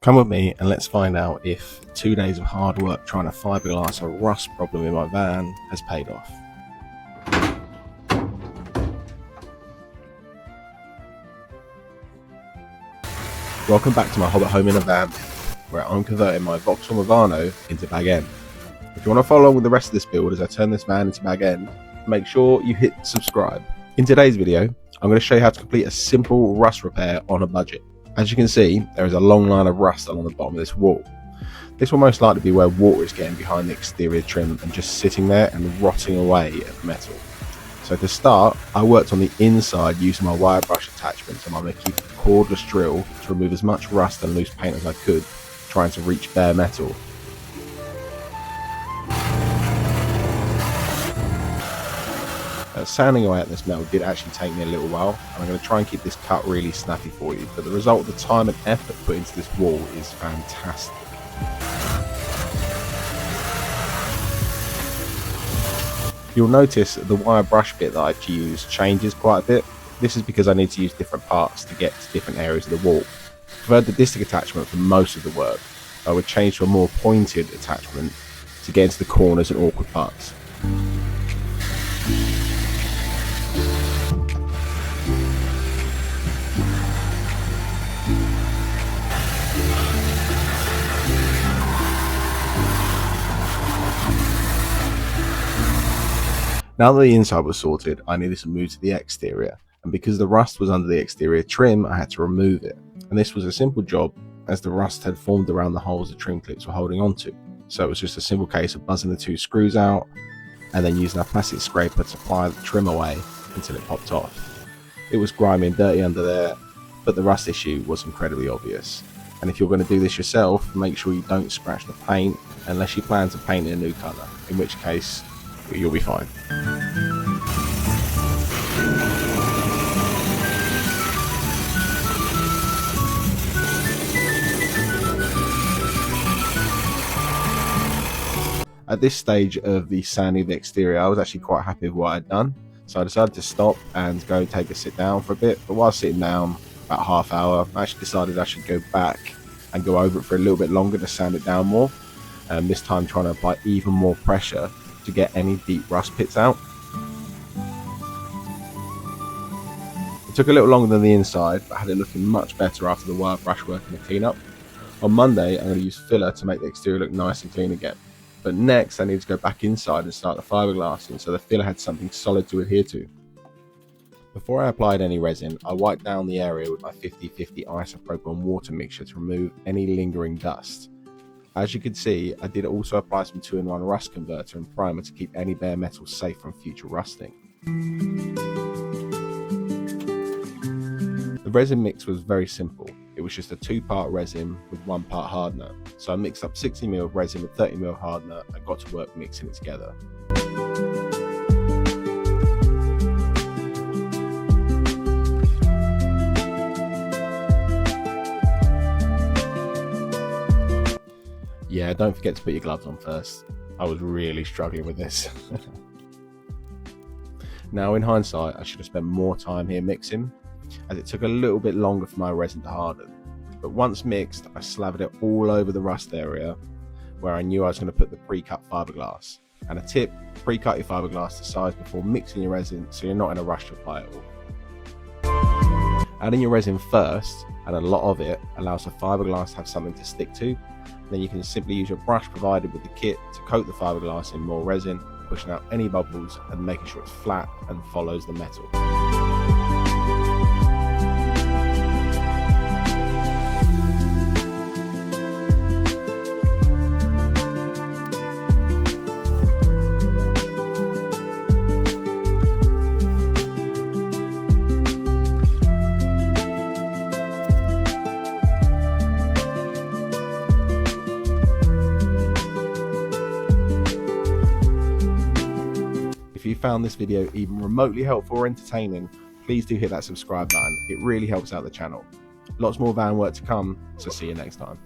Come with me and let's find out if 2 days of hard work trying to fiberglass a rust problem in my van has paid off. Welcome back to my Hobbit Home in a van, where I'm converting my Vauxhall Movano into bag end. If you want to follow along with the rest of this build as I turn this van into bag end, make sure you hit subscribe. In today's video, I'm going to show you how to complete a simple rust repair on a budget. As you can see, there is a long line of rust along the bottom of this wall. This will most likely be where water is getting behind the exterior trim and just sitting there and rotting away at the metal. So to start, I worked on the inside using my wire brush attachments, and I'm going to keep a cordless drill to remove as much rust and loose paint as I could, trying to reach bare metal. Sanding away at this metal did actually take me a little while, and I'm going to try and keep this cut really snappy for you, but the result of the time and effort put into this wall is fantastic. You'll notice the wire brush bit that I've used changes quite a bit. This is because I need to use different parts to get to different areas of the wall. I've had the disc attachment for most of the work. I would change to a more pointed attachment to get into the corners and awkward parts. Now that the inside was sorted, I needed to move to the exterior, and because the rust was under the exterior trim, I had to remove it. And this was a simple job, as the rust had formed around the holes the trim clips were holding onto. So it was just a simple case of buzzing the two screws out, and then using a plastic scraper to pry the trim away until it popped off. It was grimy and dirty under there, but the rust issue was incredibly obvious. And if you're going to do this yourself, make sure you don't scratch the paint unless you plan to paint it a new colour, in which case you'll be fine. At this stage of the sanding of the exterior, I was actually quite happy with what I'd done, so I decided to stop and go take a sit down for a bit. But while sitting down, about half hour, I actually decided I should go back and go over it for a little bit longer to sand it down more, and this time trying to apply even more pressure to get any deep rust pits out. It took a little longer than the inside, but had it looking much better after the wire brush work and the cleanup. On Monday, I'm going to use filler to make the exterior look nice and clean again. But next, I need to go back inside and start the fiberglassing, so the filler had something solid to adhere to. Before I applied any resin, I wiped down the area with my 50/50 isopropyl water mixture to remove any lingering dust. As you can see, I did also apply some 2-in-1 rust converter and primer to keep any bare metal safe from future rusting. The resin mix was very simple. It was just a 2-part resin with 1 part hardener. So I mixed up 60ml of resin with 30ml of hardener and got to work mixing it together. Yeah, don't forget to put your gloves on first. I was really struggling with this. Now in hindsight, I should have spent more time here mixing, as it took a little bit longer for my resin to harden. But once mixed, I slathered it all over the rust area where I knew I was going to put the pre-cut fiberglass. And a tip, pre-cut your fiberglass to size before mixing your resin so you're not in a rush to apply it all. Adding your resin first, and a lot of it, allows the fiberglass to have something to stick to. Then you can simply use your brush provided with the kit to coat the fiberglass in more resin, pushing out any bubbles and making sure it's flat and follows the metal. If you found this video even remotely helpful or entertaining, please do hit that subscribe button. It really helps out the channel. Lots more van work to come, so see you next time.